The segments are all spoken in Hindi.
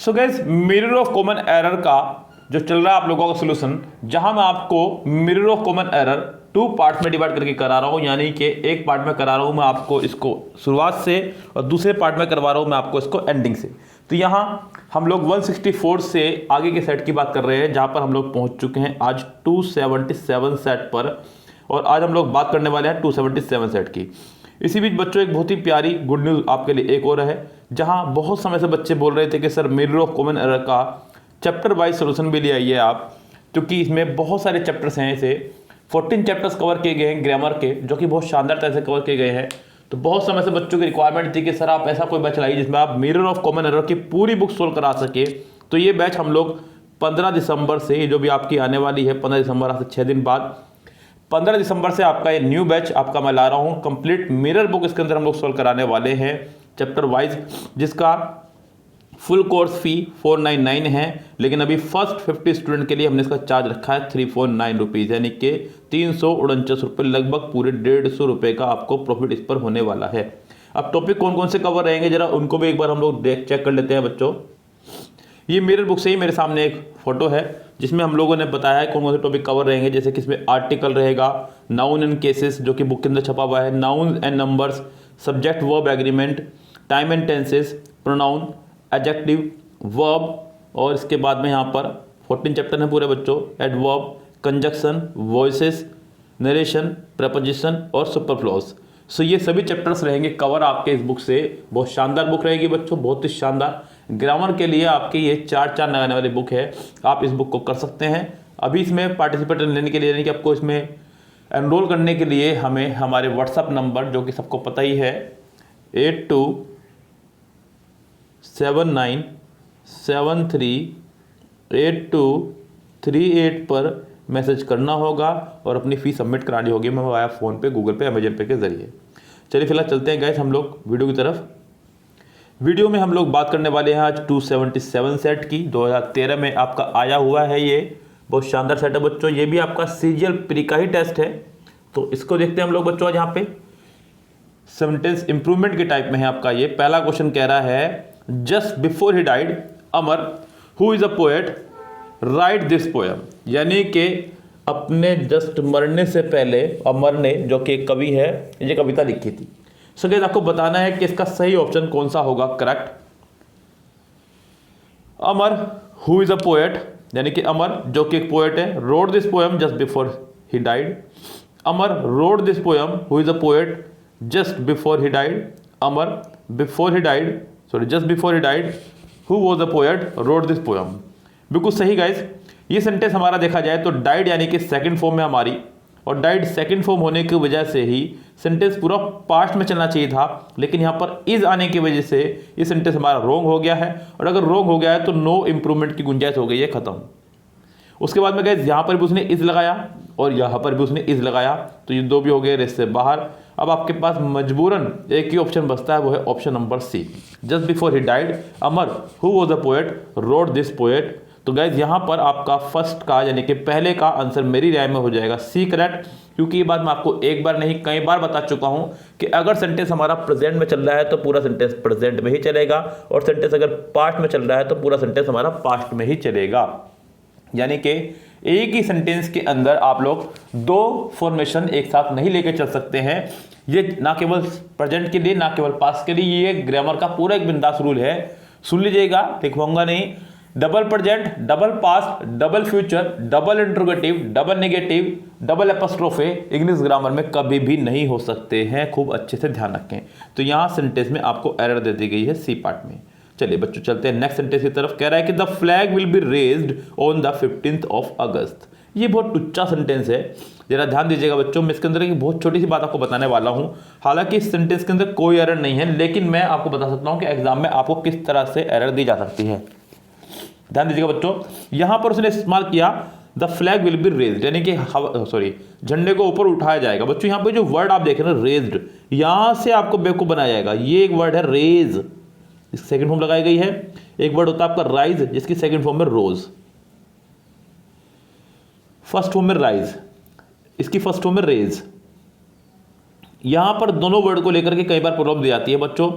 So guys, mirror of common error का जो चल रहा है आप लोगों का सोल्यूशन, जहां मैं आपको mirror of common error 2 part में डिवाइड करके करा रहा हूं, यानी कि एक पार्ट में करा रहा हूं मैं आपको इसको शुरुआत से और दूसरे पार्ट में करवा रहा हूं मैं आपको इसको एंडिंग से। तो यहां हम लोग 164 से आगे के सेट की बात कर रहे हैं, जहां पर हम लोग पहुंच चुके हैं आज 277 सेट पर, और आज हम लोग बात करने वाले हैं 277 सेट की। इसी बीच बच्चों एक बहुत ही प्यारी गुड न्यूज़ आपके लिए एक और है, जहां बहुत समय से बच्चे बोल रहे थे कि sir mirror of common error का चैप्टर वाइज सोल्यूशन भी ले आइए आप, क्योंकि इसमें बहुत सारे चैप्टर्स हैं। इसे 14 चैप्टर्स कवर किए गए हैं ग्रामर के, जो कि बहुत शानदार तरह से कवर किए गए हैं। तो बहुत समय से बच्चों की रिक्वायरमेंट थी कि सर आप ऐसा कोई बैच लाइए जिसमें आप मिरर ऑफ कॉमन एरर की पूरी बुक सोल्व करा सके। तो ये बैच हम लोग 15 दिसंबर से, जो भी आपकी आने वाली है 15 दिसंबर, आज से 6 दिन बाद 15 दिसंबर से आपका ये न्यू बैच आपका मैं ला रहा हूँ। कंप्लीट मिरर बुक इसके अंदर हम लोग सोल्व कराने वाले हैं चैप्टर वाइज, जिसका फुल कोर्स फी 499 है, लेकिन अभी फर्स्ट 50 स्टूडेंट के लिए हमने इसका चार्ज रखा है 349 रुपीज़, यानी कि 349 रुपये, लगभग पूरे 150 रुपये का आपको प्रॉफिट इस पर होने वाला है। अब टॉपिक कौन कौन से कवर रहेंगे जरा उनको भी एक बार हम लोग चेक कर लेते हैं बच्चों। ये मिरर बुक से ही मेरे सामने एक फोटो है जिसमें हम लोगों ने बताया है कौन कौन से टॉपिक कवर रहेंगे, जैसे कि इसमें आर्टिकल रहेगा, नाउन एंड केसेस जो कि बुक के अंदर छपा हुआ है, noun and numbers, subject verb agreement, time and tenses, pronoun, adjective, verb, और इसके बाद में यहाँ पर 14 चैप्टर हैं पूरे बच्चों, adverb, conjunction, voices, narration, preposition और सुपरफ्लोज। सो ये सभी चैप्टर्स रहेंगे कवर आपके इस बुक से। बहुत शानदार बुक रहेगी बच्चों, बहुत ही शानदार। ग्रामर के लिए आपकी ये 4 लगाने वाली बुक है, आप इस बुक को कर सकते हैं। अभी इसमें पार्टिसिपेट लेने के लिए, यानी कि आपको इसमें एनरोल करने के लिए हमें हमारे व्हाट्सअप नंबर, जो कि सबको पता ही है, 8279738238 पर मैसेज करना होगा और अपनी फ़ीस सबमिट करानी होगी, मैं वाया फ़ोन पे, गूगल पे, अमेजन पे के ज़रिए। चलिए फिलहाल चलते हैं गाइस हम लोग वीडियो की तरफ। वीडियो में हम लोग बात करने वाले हैं आज 277 सेट की। 2013 में आपका आया हुआ है, ये बहुत शानदार सेट है बच्चों। ये भी आपका सीजीएल प्री का ही टेस्ट है, तो इसको देखते हैं हम लोग बच्चों। आज यहाँ पे सेंटेंस इंप्रूवमेंट के टाइप में है आपका। ये पहला क्वेश्चन कह रहा है, just before he died Amar who is a poet right this poem, यानी कि अपने जस्ट मरने से पहले अमर ने, जो कि एक कवि है, ये कविता लिखी थी। सो गाइस आपको बताना है कि इसका सही ऑप्शन कौन सा होगा correct. Amar who is a poet, यानी कि अमर जो कि एक पोएट है, road this poem just before he died. Amar road this poem who is a poet just before he died. Amar before he died, sorry just before he died, who was the poet wrote this poem. बिल्कुल सही गाइस। ये सेंटेंस हमारा देखा जाए तो डाइड यानी कि सेकंड फॉर्म में हमारी, और डाइड सेकंड फॉर्म होने की वजह से ही सेंटेंस पूरा पास्ट में चलना चाहिए था, लेकिन यहाँ पर इज आने की वजह से ये सेंटेंस हमारा रॉन्ग हो गया है, और अगर रॉन्ग हो गया है तो नो इंप्रूवमेंट की गुंजाइश हो गई है, खत्म। उसके बाद में गाइस यहाँ पर भी उसने इज लगाया और यहाँ पर भी उसने इज लगाया, तो ये दो भी हो गए रेस से बाहर। अब आपके पास मजबूरन एक ही ऑप्शन बचता है, वो है option number C, just before he died Amar who was the poet wrote this poet. तो गाइज यहाँ पर आपका फर्स्ट का, यानी कि पहले का आंसर मेरी राय में हो जाएगा सी करेक्ट, क्योंकि ये बात मैं आपको एक बार नहीं कई बार बता चुका हूँ कि अगर सेंटेंस हमारा प्रेजेंट में चल रहा है तो पूरा सेंटेंस प्रेजेंट में ही चलेगा, और सेंटेंस अगर पास्ट में चल रहा है तो पूरा सेंटेंस हमारा पास्ट में ही चलेगा। यानी कि एक ही सेंटेंस के अंदर आप लोग 2 फॉर्मेशन एक साथ नहीं लेके चल सकते हैं। ये ना केवल प्रेजेंट के लिए, ना केवल पास्ट के लिए, ये ग्रामर का पूरा एक बिंदास रूल है। सुन लीजिएगा, लिखवाऊंगा नहीं। Double present, double past, double future, double interrogative, double negative, double apostrophe English grammar में कभी भी नहीं हो सकते हैं, खूब अच्छे से ध्यान रखें। तो यहाँ सेंटेंस में आपको एरर दे दी गई है सी पार्ट में। चलिए बच्चों चलते हैं नेक्स्ट सेंटेंस की तरफ। कह रहा है कि the flag will be raised on the 15th of अगस्त। ये बहुत टुच्चा सेंटेंस है, जरा ध्यान दीजिएगा बच्चों। मैं इसके अंदर एक बहुत छोटी सी बात आपको बताने वाला हूं। हालांकि इस सेंटेंस के अंदर कोई एरर नहीं है, लेकिन मैं आपको बता सकता हूं कि एग्जाम में आपको किस तरह से एरर दी जा सकती है। ध्यान दीजिएगा बच्चों, यहां पर उसने इस्तेमाल किया the flag will be raised, यानी कि सॉरी झंडे को ऊपर उठाया जाएगा। बच्चों यहाँ पे जो वर्ड आप देख रहे हैं रेज्ड, यहां से आपको बेवकूफ बनाया जाएगा। ये एक वर्ड है रेज, इसकी सेकंड फॉर्म लगाई गई है। एक वर्ड होता है आपका राइज, जिसकी सेकंड फॉर्म में रोज, फर्स्ट फॉर्म में राइज, इसकी फर्स्ट फॉर्म में रेज। यहां पर दोनों वर्ड को लेकर के कई बार प्रॉब्लम दी जाती है बच्चों।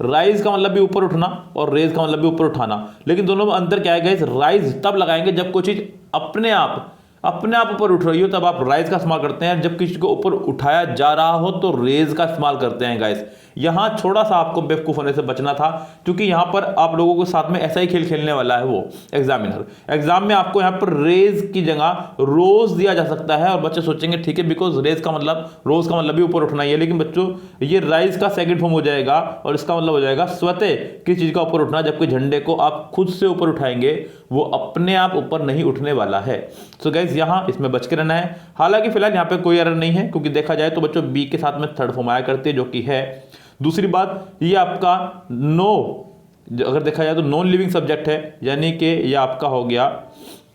राइज का मतलब भी ऊपर उठना और रेज का मतलब भी ऊपर उठाना, लेकिन दोनों में अंतर क्या है गाइस, राइज तब लगाएंगे जब कोई चीज अपने आप ऊपर उठ रही हो तब आप राइज का इस्तेमाल करते हैं, जब किसी को ऊपर उठाया जा रहा हो तो रेज का इस्तेमाल करते हैं गाइस। यहां थोड़ा सा आपको बेवकूफ होने से बचना था, क्योंकि यहां पर आप लोगों के साथ में ऐसा ही खेल खेलने वाला है वो एग्जामिनर। एग्जाम में आपको यहां पर रेज की जगह रोज दिया जा सकता है और बच्चे सोचेंगे ठीक है बिकॉज रोज का मतलब भी ऊपर उठना ही है, लेकिन बच्चों ये राइज का सेकंड फॉर्म हो जाएगा और इसका मतलब हो जाएगा स्वतः किसी चीज का ऊपर उठना, जबकि झंडे को आप खुद से ऊपर उठाएंगे वो अपने आप ऊपर नहीं उठने वाला है। सो गाइस यहां इसमें बच के रहना है। हालांकि फिलहाल यहां पे कोई एरर नहीं है, क्योंकि देखा जाए तो बच्चों बी के साथ में थर्ड फॉर्म आया करती है जो कि है। दूसरी बात ये आपका अगर देखा जाए तो नॉन लिविंग सब्जेक्ट है, यानी कि ये आपका हो गया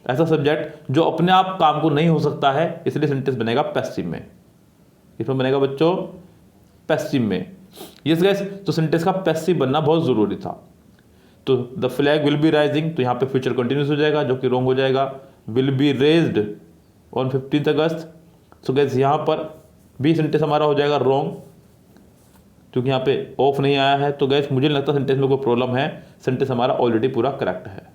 ऐसा सब्जेक्ट जो अपने आप काम को नहीं हो सकता है, इसलिए सेंटेंस बनेगा पैसिव में। इसमें बनेगा बच्चों पैसिव में। यस गाइस, तो सेंटेंस का पैसिव बनना बहुत जरूरी था। तो the flag will be rising, तो यहां पे फ्यूचर कंटिन्यूस हो जाएगा जो कि रॉन्ग हो जाएगा। Will be raised on 15 August, so guys यहां पर भी सेंटेंस हमारा हो जाएगा रॉन्ग, क्योंकि यहाँ पे ऑफ नहीं आया है। तो गाइस मुझे नहीं लगता सेंटेंस में कोई प्रॉब्लम है, सेंटेंस हमारा ऑलरेडी पूरा करेक्ट है।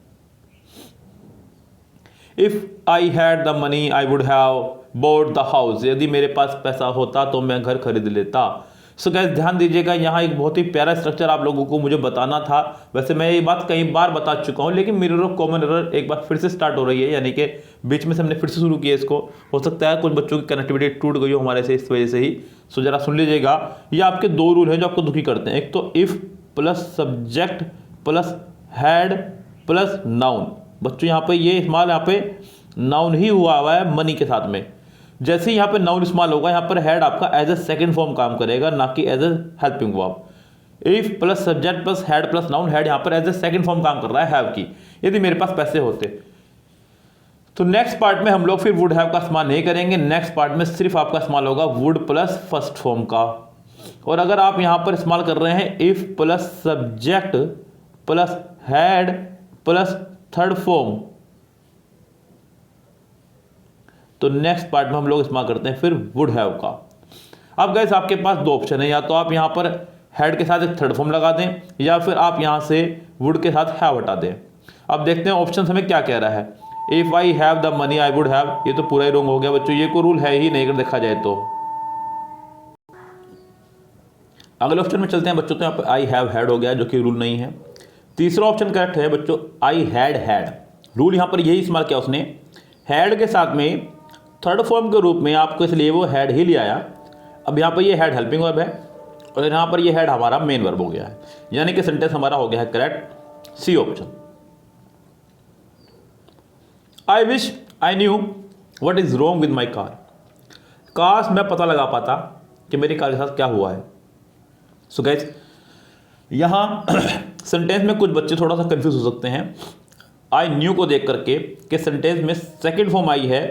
If I had the money I would have bought the house, यदि मेरे पास पैसा होता तो मैं घर खरीद लेता। सो गाइस ध्यान दीजिएगा, यहाँ एक बहुत ही प्यारा स्ट्रक्चर आप लोगों को मुझे बताना था। वैसे मैं ये बात कई बार बता चुका हूँ, लेकिन मिरर ऑफ कॉमन एरर एक बार फिर से स्टार्ट हो रही है, यानी कि बीच में से हमने फिर से शुरू किया इसको। हो सकता है कुछ बच्चों की कनेक्टिविटी टूट गई हो हमारे से इस वजह से ही। सो जरा सुन लीजिएगा, ये आपके दो रूल हैं जो आपको दुखी करते हैं। एक तो if plus subject plus had plus noun. बच्चों यहाँ पे ये इस्तेमाल यहाँ पे नाउन ही हुआ है मनी के साथ में। जैसे ही यहाँ पे नाउन इस्तेमाल होगा, यहाँ पर हैड आपका एज ए सेकंड फॉर्म काम करेगा, ना कि as a helping verb. If plus subject plus had plus noun, had यहाँ पर एज ए सेकंड फॉर्म काम कर रहा है हैव की। यदि मेरे पास पैसे होते तो नेक्स्ट पार्ट में हम लोग फिर वुड हैव का इस्तेमाल नहीं करेंगे। नेक्स्ट पार्ट में सिर्फ आपका इस्तेमाल होगा वुड प्लस फर्स्ट फॉर्म का। और अगर आप यहां पर इस्तेमाल कर रहे हैं if plus subject plus had plus third form, तो नेक्स्ट पार्ट में हम लोग इस्तेमाल करते हैं फिर वुड हैव का। अब गाइस आपके पास दो ऑप्शन है, या तो आप यहां पर हैड के साथ एक थर्ड फॉर्म लगा दें, या फिर आप यहां से वुड के साथ हैव हटा दें। अब देखते हैं ऑप्शन हमें क्या कह रहा है। If I have the money I would have, ये तो पूरा ही रॉन्ग हो गया बच्चों, ये कोई रूल है ही नहीं अगर देखा जाए तो। अगले ऑप्शन में चलते हैं बच्चों, तो यहाँ पे आई हैव हैड हो गया जो कि रूल नहीं है। तीसरा ऑप्शन करेक्ट है बच्चों, आई हैड हैड। रूल यहां पर यही इस्तेमाल किया उसने, हैड के साथ में थर्ड फॉर्म के रूप में आपको, इसलिए वो हैड ही ले आया। अब यहाँ पर ये हैड हेल्पिंग वर्ब है और यहाँ पर ये हैड हमारा मेन वर्ब हो गया है, यानी कि सेंटेंस हमारा हो गया है correct, C option. I wish I knew what is wrong with my car. काश मैं पता लगा पाता कि मेरी कार के साथ क्या हुआ है। सो गाइस यहां सेंटेंस में कुछ बच्चे थोड़ा सा कंफ्यूज हो सकते हैं आई न्यू को देख करके कि सेंटेंस में सेकंड फॉर्म आई है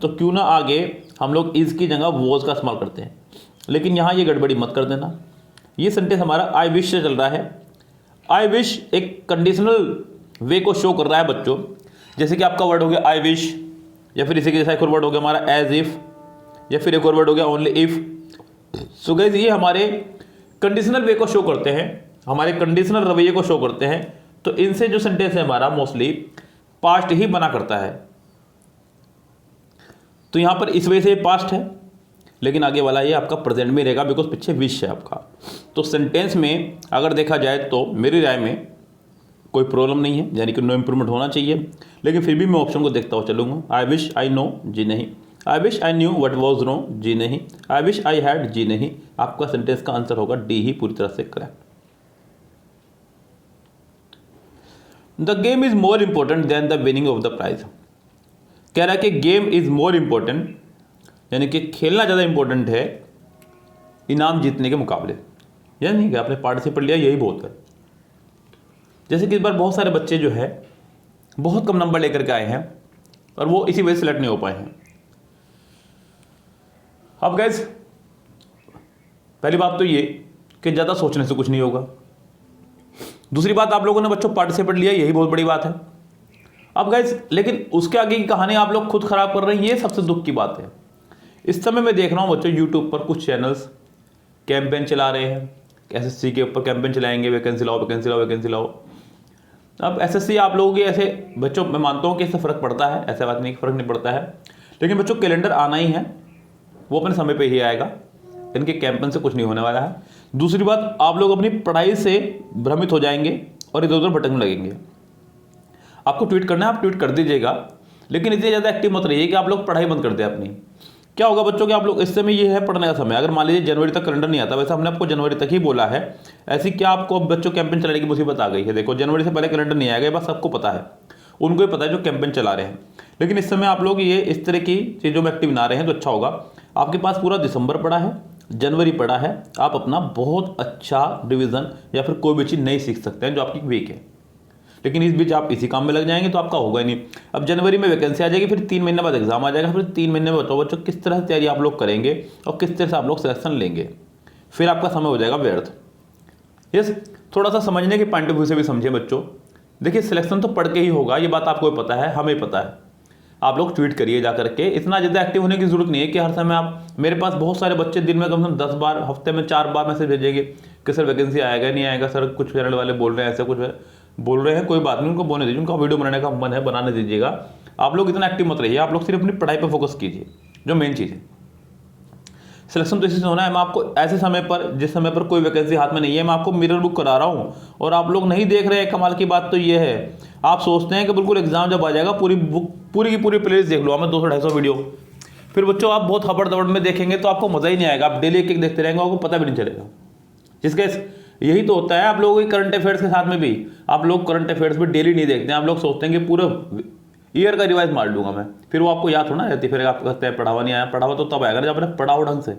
तो क्यों ना आगे हम लोग इज की जगह वॉज का इस्तेमाल करते हैं, लेकिन यहां ये गड़बड़ी मत कर देना। ये सेंटेंस हमारा आई विश से चल रहा है। आई विश एक कंडीशनल वे को शो कर रहा है बच्चों, जैसे कि आपका वर्ड हो गया आई विश, या फिर इसी के जैसा एक और वर्ड हो गया हमारा एज इफ, या फिर एक और वर्ड हो गया ओनली इफ। सो गाइस ये हमारे कंडीशनल वे को शो करते हैं, हमारे कंडीशनल रवैये को शो करते हैं। तो इनसे जो सेंटेंस है हमारा मोस्टली पास्ट ही बना करता है। तो यहां पर इस वजह से पास्ट है, लेकिन आगे वाला ये आपका प्रेजेंट में रहेगा बिकॉज पीछे विश है आपका। तो सेंटेंस में अगर देखा जाए तो मेरी राय में कोई प्रॉब्लम नहीं है, यानी कि नो इम्प्रूवमेंट होना चाहिए, लेकिन फिर भी मैं ऑप्शन को देखता हुआ चलूंगा। आई विश आई नो, जी नहीं। I wish I knew what was no, जी नहीं। आई विश आई हैड, जी नहीं। आपका सेंटेंस का आंसर होगा डी ही पूरी तरह से correct. The game is more important than the winning of the prize. कह रहा है कि गेम इज मोर इंपॉर्टेंट, यानी कि खेलना ज़्यादा इंपॉर्टेंट है इनाम जीतने के मुकाबले। यानी नहीं कि आपने पार्टिसिपेट लिया यही बहुत है। जैसे कि इस बार बहुत सारे बच्चे जो है बहुत कम नंबर लेकर के आए हैं और वो इसी वजह से सिलेक्ट नहीं हो पाए हैं। अब गाइस पहली बात तो ये कि ज़्यादा सोचने से कुछ नहीं होगा। दूसरी बात, आप लोगों ने बच्चों पार्टिसिपेट लिया यही बहुत बड़ी बात है। अब गाइस लेकिन उसके आगे की कहानी आप लोग खुद खराब कर रहे हैं, ये सबसे दुख की बात है। इस समय मैं देख रहा हूं बच्चों यूट्यूब पर कुछ चैनल्स कैंपेन चला रहे हैं, एसएससी के ऊपर कैंपेन चलाएंगे, वैकेंसी लाओ वैकेंसी लाओ वैकेंसी लाओ। अब एसएससी आप लोगों की ऐसे बच्चों, मैं मानता हूँ कि इससे फ़र्क पड़ता है, ऐसा बात नहीं फ़र्क नहीं पड़ता है, लेकिन बच्चों कैलेंडर आना ही है, वो अपने समय पे ही आएगा, इनके कैंपेन से कुछ नहीं होने वाला है। दूसरी बात, आप लोग अपनी पढ़ाई से भ्रमित हो जाएंगे और इधर उधर भटकने लगेंगे। आपको ट्वीट करना है, आप ट्वीट कर दीजिएगा, लेकिन इतनी ज़्यादा एक्टिव मत रहिए कि आप लोग पढ़ाई बंद कर दें अपनी। क्या होगा बच्चों कि आप लोग इस समय, ये है पढ़ने का समय, अगर मान लीजिए जनवरी तक कैलेंडर नहीं आता, वैसे हमने आपको जनवरी तक ही बोला है, ऐसी क्या आपको अब बच्चों कैंपेन चलाने की मुसीबत आ गई है? देखो जनवरी से पहले कैलेंडर नहीं आएगा, ये बात सबको पता है, उनको ही पता है जो कैंपेन चला रहे हैं। लेकिन इस समय आप लोग ये इस तरह की चीज़ों में एक्टिव ना रहे हैं तो अच्छा होगा। आपके पास पूरा दिसंबर पड़ा है, जनवरी पड़ा है, आप अपना बहुत अच्छा डिवीज़न या फिर कोई भी चीज़ नहीं सीख सकते हैं जो आपकी वीक है, लेकिन इस बीच आप इसी काम में लग जाएंगे तो आपका होगा ही नहीं। अब जनवरी में वैकेंसी आ जाएगी, फिर 3 महीने बाद एग्जाम आ जाएगा, फिर 3 महीने में बताओ बच्चों किस तरह से तैयारी आप लोग करेंगे और किस तरह से आप लोग सिलेक्शन लेंगे, फिर आपका समय हो जाएगा व्यर्थ। यस, थोड़ा सा समझने के पॉइंट ऑफ व्यू से भी समझिए बच्चों। देखिए सिलेक्शन तो पढ़ के ही होगा, ये बात आपको पता है, हमें पता है। आप लोग ट्वीट करिए जा करके, इतना ज़्यादा एक्टिव होने की जरूरत नहीं है कि हर समय आप, मेरे पास बहुत सारे बच्चे दिन में कम से कम 10 बार, हफ्ते में 4 बार मैसेज भेजेंगे कि सर वैकेंसी आएगा नहीं आएगा, सर कुछ चैनल वाले बोल रहे हैं, ऐसे कुछ बोल रहे हैं, कोई बात नहीं, उनको बोलने दीजिए, उनका वीडियो बनाने का मन है बनाने दीजिएगा। आप लोग इतना एक्टिव मत रहिए, आप लोग सिर्फ अपनी पढ़ाई पर फोकस कीजिए, जो मेन चीज़ है। सिलेक्शन तो इसी से होना है। मैं आपको ऐसे समय पर, जिस समय पर कोई वैकेंसी हाथ में नहीं है, मैं आपको मिरर बुक करा रहा हूँ और आप लोग नहीं देख रहे हैं। कमाल की बात तो ये है, आप सोचते हैं कि बिल्कुल एग्जाम जब आ जाएगा पूरी बुक, पूरी की पूरी प्लेलिस्ट देख लो, हमें 200-250 वीडियो, फिर बच्चों आप बहुत खबर दबड़ में देखेंगे तो आपको मज़ा ही नहीं आएगा, आप डेली एक एक देखते रहेंगे, आपको पता भी नहीं चलेगा। जिसके यही तो होता है आप लोगों की करंट अफेयर्स के साथ में भी, आप लोग करंट अफेयर्स भी डेली नहीं देखते हैं, आप लोग सोचते हैं कि पूरा ईयर का रिवाइज मार लूंगा मैं, फिर वो आपको याद थोड़ा रहती, फिर आप कहते हैं पढ़ावा नहीं आया। पढ़ावा तो तब आएगा जब आपने पढ़ाओ ढंग से।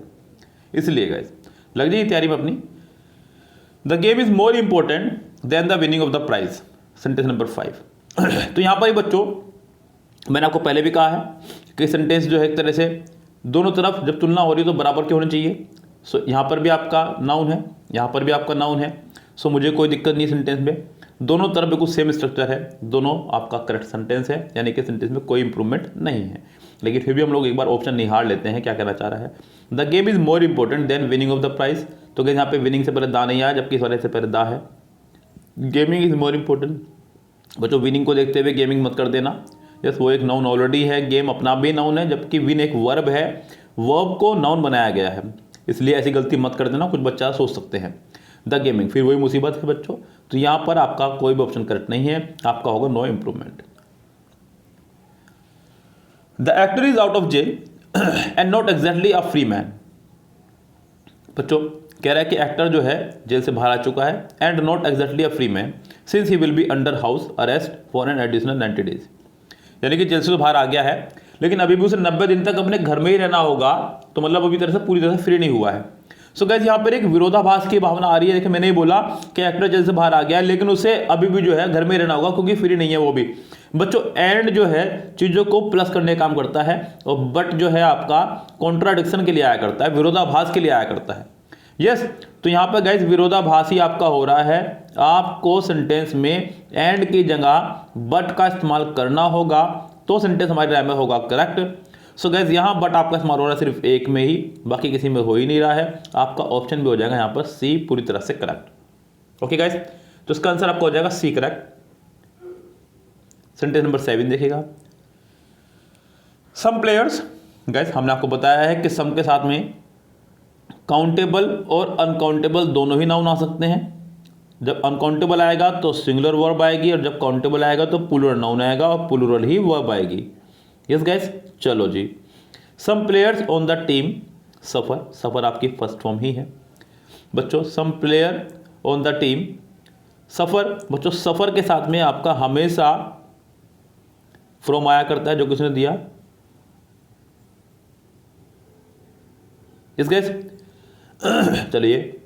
इसलिए गाइस लग जाइए तैयारी में अपनी। The game is more important than the winning of the prize, sentence number 5। तो यहाँ पर ही बच्चों मैंने आपको पहले भी कहा है कि सेंटेंस जो है एक तरह से दोनों तरफ जब तुलना हो रही है तो बराबर के होने चाहिए। सो यहाँ पर भी आपका नाउन है, यहाँ पर भी आपका नाउन है, सो मुझे कोई दिक्कत नहीं सेंटेंस में, दोनों तरफ बिल्कुल सेम स्ट्रक्चर है, दोनों आपका करेक्ट सेंटेंस है, यानी कि सेंटेंस में कोई इंप्रूवमेंट नहीं है। लेकिन फिर भी हम लोग एक बार ऑप्शन निहार लेते हैं क्या कहना चाह रहा है। The game is more important than winning of the prize, तो यहाँ पे विनिंग से पहले दा नहीं आया, जबकि इस वाले से पहले दा है। गेमिंग इज मोर इंपॉर्टेंट, बच्चों विनिंग को देखते हुए गेमिंग मत कर देना। यस, वो एक नाउन ऑलरेडी है, गेम अपना भी नाउन है, जबकि विन एक वर्ब है, वर्ब को नाउन बनाया गया है, इसलिए ऐसी गलती मत कर देना, कुछ बच्चा सोच सकते हैं। द गेमिंग, फिर वही मुसीबत है बच्चों, तो यहाँ पर आपका कोई भी ऑप्शन करेक्ट नहीं है, आपका होगा no improvement. The actor is out of jail and not exactly a free man, बच्चों कह रहा है कि एक्टर जो है जेल से बाहर आ चुका है, and not exactly a free man since he will be under house arrest for an additional 90 days, यानी कि जेल से तो बाहर आ गया है लेकिन अभी भी उसे 90 दिन तक अपने घर में ही रहना होगा, तो मतलब अभी तरह से पूरी तरह से फ्री नहीं हुआ है। सो गाइस यहाँ पर एक विरोधाभास की भावना आ रही है। देखिए मैंने ही बोला कि एक्टर जेल से बाहर आ गया है लेकिन उसे अभी भी जो है घर में रहना होगा क्योंकि फ्री नहीं है वो भी। बच्चों एंड जो है चीज़ों को प्लस करने का काम करता है और बट जो है आपका कॉन्ट्राडिक्शन के लिए आया करता है, विरोधाभास के लिए आया करता है। यस, तो यहाँ पर गाइस विरोधाभासी आपका हो रहा है, आपको सेंटेंस में एंड की जगह बट का इस्तेमाल करना होगा तो सेंटेंस हमारी राय में होगा करेक्ट। सो गाइस यहाँ बट आपका इस्तेमाल हो रहा है सिर्फ एक में ही, बाकी किसी में हो ही नहीं रहा है, आपका ऑप्शन भी हो जाएगा यहाँ पर सी पूरी तरह से करेक्ट। ओके गाइस, तो इसका आंसर आपका हो जाएगा सी करेक्ट। सेंटेंस नंबर 7 देखिएगा। सम प्लेयर्स, गाइस हमने आपको बताया है कि सम के साथ में काउंटेबल और अनकाउंटेबल दोनों ही नाउन आ सकते हैं। जब अनकाउंटेबल आएगा तो सिंगुलर वर्ब आएगी और जब काउंटेबल आएगा तो प्लूरल नाउन आएगा और प्लूरल ही वर्ब आएगी। यस गाइस, चलो जी। Some players on the team suffer, suffer आपकी फर्स्ट फॉर्म ही है बच्चों। Some player on the team suffer, बच्चों सफ़र के साथ में आपका हमेशा फ्रॉम आया करता है जो किसने दिया। यस गाइस, चलिए।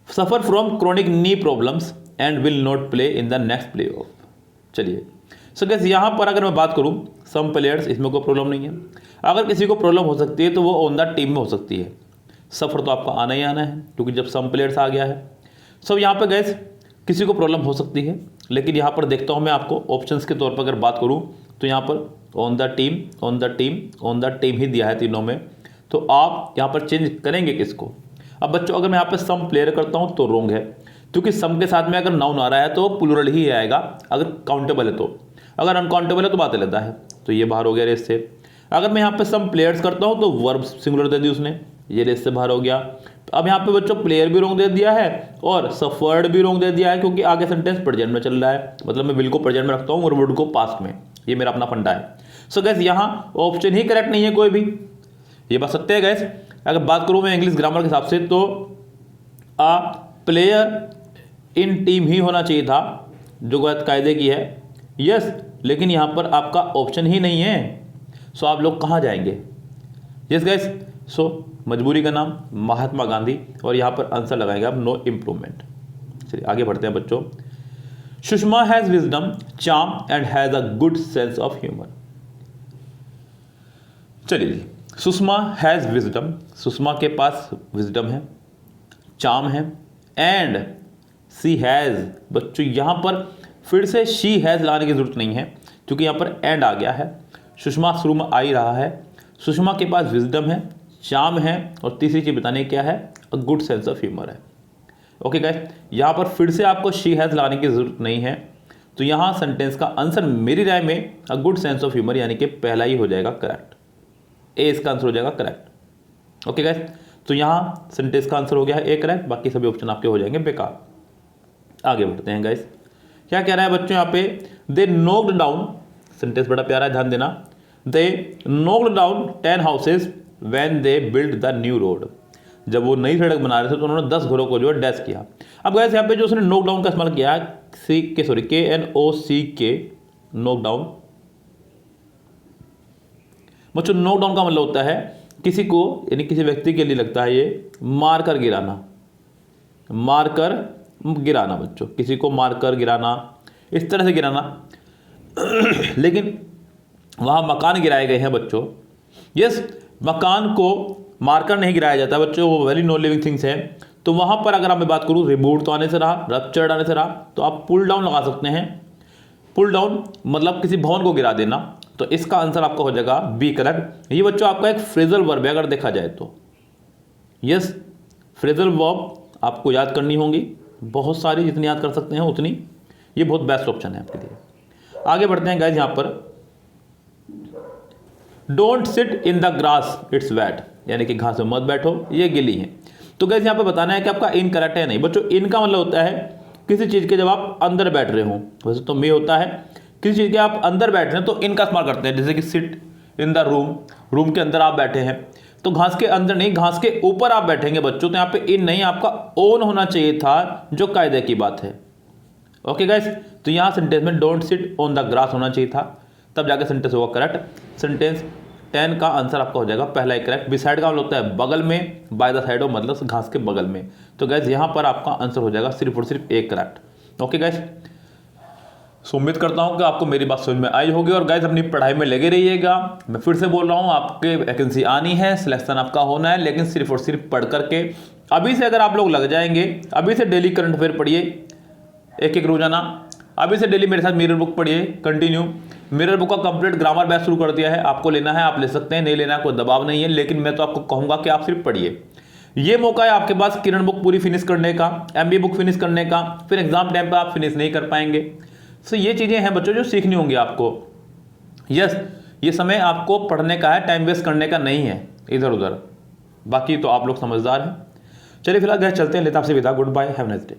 Suffer from chronic knee problems and will not play in the next play of. चलिए सो गाइस यहाँ पर अगर मैं बात करूँ सम प्लेयर्स, इसमें कोई प्रॉब्लम नहीं है। अगर किसी को प्रॉब्लम हो सकती है तो वो ऑन द टीम में हो सकती है। सफ़र तो आपका आना ही आना है क्योंकि जब सम प्लेयर्स आ गया है। सो यहाँ पर गाइस किसी को प्रॉब्लम हो सकती है, लेकिन यहाँ पर देखता हूँ मैं आपको ऑप्शंस के तौर पर अगर बात करूँ तो यहाँ पर on the team, on the team, on the team ही दिया है तीनों में, तो आप यहाँ पर चेंज करेंगे किसको। अब बच्चों अगर मैं यहाँ पे सम प्लेयर करता हूँ तो रोंग है, क्योंकि सम के साथ में अगर नाउन आ रहा है तो प्लूरल ही आएगा, अगर काउंटेबल है तो। अगर अनकाउंटेबल है तो बात अलग है। तो ये बाहर हो गया रेस से। अगर मैं यहाँ पे सम प्लेयर्स करता हूँ तो वर्ब सिंगुलर दे दी उसने, ये रेस से बाहर हो गया। तो अब यहाँ पे बच्चों प्लेयर भी रोंग दे दिया है और सफर्ड भी रोंग दे दिया है, क्योंकि आगे सेंटेंस प्रेजेंट में चल रहा है, मतलब मैं विल को प्रेजेंट में रखता हूँ और वुड को पास्ट में। ये मेरा अपना फंडा है। सो गैस यहाँ ऑप्शन ही करेक्ट नहीं है कोई भी, ये बात सत्य है गैस। अगर बात करूँ मैं इंग्लिश ग्रामर के हिसाब से तो आ प्लेयर इन टीम ही होना चाहिए था, जो गलत कायदे की है। यस, लेकिन यहाँ पर आपका ऑप्शन ही नहीं है। सो आप लोग कहाँ जाएंगे? यस गैस, सो मजबूरी का नाम महात्मा गांधी, और यहाँ पर आंसर लगाएंगे आप नो इम्प्रूवमेंट। चलिए आगे बढ़ते हैं बच्चों। Sushma has wisdom, charm and has a good sense of humour. चलिए जी, सुषमा हैज विजडम, सुषमा के पास विजडम है, चार्म है, एंड सी हैज। बच्चों यहाँ पर फिर से शी हैज लाने की जरूरत नहीं है, क्योंकि यहाँ पर एंड आ गया है। सुषमा शुरू में आ ही रहा है। सुषमा के पास विजडम है, चार्म है, और तीसरी चीज बताने क्या है, a good sense of humour है। ओके गाइस, यहाँ पर फिर से आपको शी हैज लाने की जरूरत नहीं है। तो यहाँ सेंटेंस का आंसर मेरी राय में a good sense of humour यानी कि पहला ही हो जाएगा करेक्ट। ए इसका आंसर हो जाएगा करेक्ट। ओके गाइस, तो यहाँ सेंटेंस का आंसर हो गया है ए करेक्ट, बाकी सभी ऑप्शन आपके हो जाएंगे बेकार। आगे बढ़ते हैं गाइस, क्या कह रहा है बच्चों यहाँ पे, दे नोक्ड डाउन, सेंटेंस बड़ा प्यारा है, ध्यान देना। They knocked down 10 houses when they build the new road. जब वो नई सड़क बना रहे थे तो उन्होंने 10 घरों को जो है डैश किया। अब गाइस यहाँ पे जो उसने नोक डाउन का इस्तेमाल किया, KNOCK, नोक डाउन। बच्चों नोक डाउन का मतलब होता है किसी को, यानी किसी व्यक्ति के लिए लगता है ये मार कर गिराना, मार कर गिराना बच्चों, किसी को मार कर गिराना, इस तरह से गिराना। लेकिन वहाँ मकान गिराए गए हैं बच्चों। यस, मकान को मारकर नहीं गिराया जाता बच्चों, वो वेरी नॉन लिविंग थिंग्स है। तो वहाँ पर अगर मैं बात करूँ रिबूट तो आने से रहा, रप्चर्ड आने से रहा, तो आप पुल डाउन लगा सकते हैं। पुल डाउन मतलब किसी भवन को गिरा देना। तो इसका आंसर आपका हो जाएगा बी करेक्ट। ये बच्चों आपका एक फ्रेजल वर्ब है अगर देखा जाए तो। यस, फ्रेजल वर्ब आपको याद करनी होंगी, बहुत सारी, जितनी याद कर सकते हैं उतनी। ये बहुत बेस्ट ऑप्शन है आपके लिए। आगे बढ़ते हैं गाइस, यहाँ पर don't sit in the grass its weight, यानी कि घास में मत बैठो, ये गिली है। तो गाइस यहाँ पे बताना है कि आपका इन करेक्ट है नहीं। बच्चों इन का मतलब होता है किसी चीज़ के जब आप अंदर बैठ रहे हो, वैसे तो मे होता है, किसी चीज़ के आप अंदर बैठ रहे हैं तो इनका इस्तेमाल करते हैं। जैसे कि sit in the room, room के अंदर आप बैठे हैं, तो घास के अंदर नहीं, घास के ऊपर आप बैठेंगे बच्चों। तो यहाँ पे इन नहीं, आपका ओन होना चाहिए था, जो कायदे की बात है। ओके गाइस, तो यहाँ सेंटेंस में don't sit on the grass होना चाहिए था, तब जाके सेंटेंस होगा करेक्ट। सेंटेंस 10 का आंसर आपका हो जाएगा पहला ही करेक्ट। बिसाइड का मतलब होता है बगल में, बाय द साइड ऑफ मतलब घास के बगल में। तो गैस यहाँ पर आपका आंसर हो जाएगा सिर्फ और सिर्फ एक करेक्ट। ओके गैस, सो उम्मीद करता हूँ कि आपको मेरी बात समझ में आई होगी, और गैस अपनी पढ़ाई में लगे रहिएगा। मैं फिर से बोल रहा हूँ, आपके वैकेंसी आनी है, सिलेक्शन आपका होना है, लेकिन सिर्फ और सिर्फ पढ़ करके। अभी से अगर आप लोग लग जाएंगे, अभी से डेली करंट अफेयर पढ़िए एक एक रोजाना, अभी से डेली मेरे साथ मिरर बुक पढ़िए कंटिन्यू। मिरर बुक का कंप्लीट ग्रामर बैच शुरू कर दिया है, आपको लेना है आप ले सकते हैं, नहीं लेना है कोई दबाव नहीं है, लेकिन मैं तो आपको कहूँगा कि आप सिर्फ पढ़िए। ये मौका है आपके पास किरण बुक पूरी फिनिश करने का, MBA बुक फिनिश करने का, फिर एग्जाम टाइम पर आप फिनिश नहीं कर पाएंगे। सो ये चीज़ें हैं बच्चों जो सीखनी होंगी आपको। यस, ये समय आपको पढ़ने का है, टाइम वेस्ट करने का नहीं है इधर उधर। बाकी तो आप लोग समझदार हैं। चलिए फिलहाल घर चलते हैं, लेता आपसे विदा। Goodbye, have a nice day.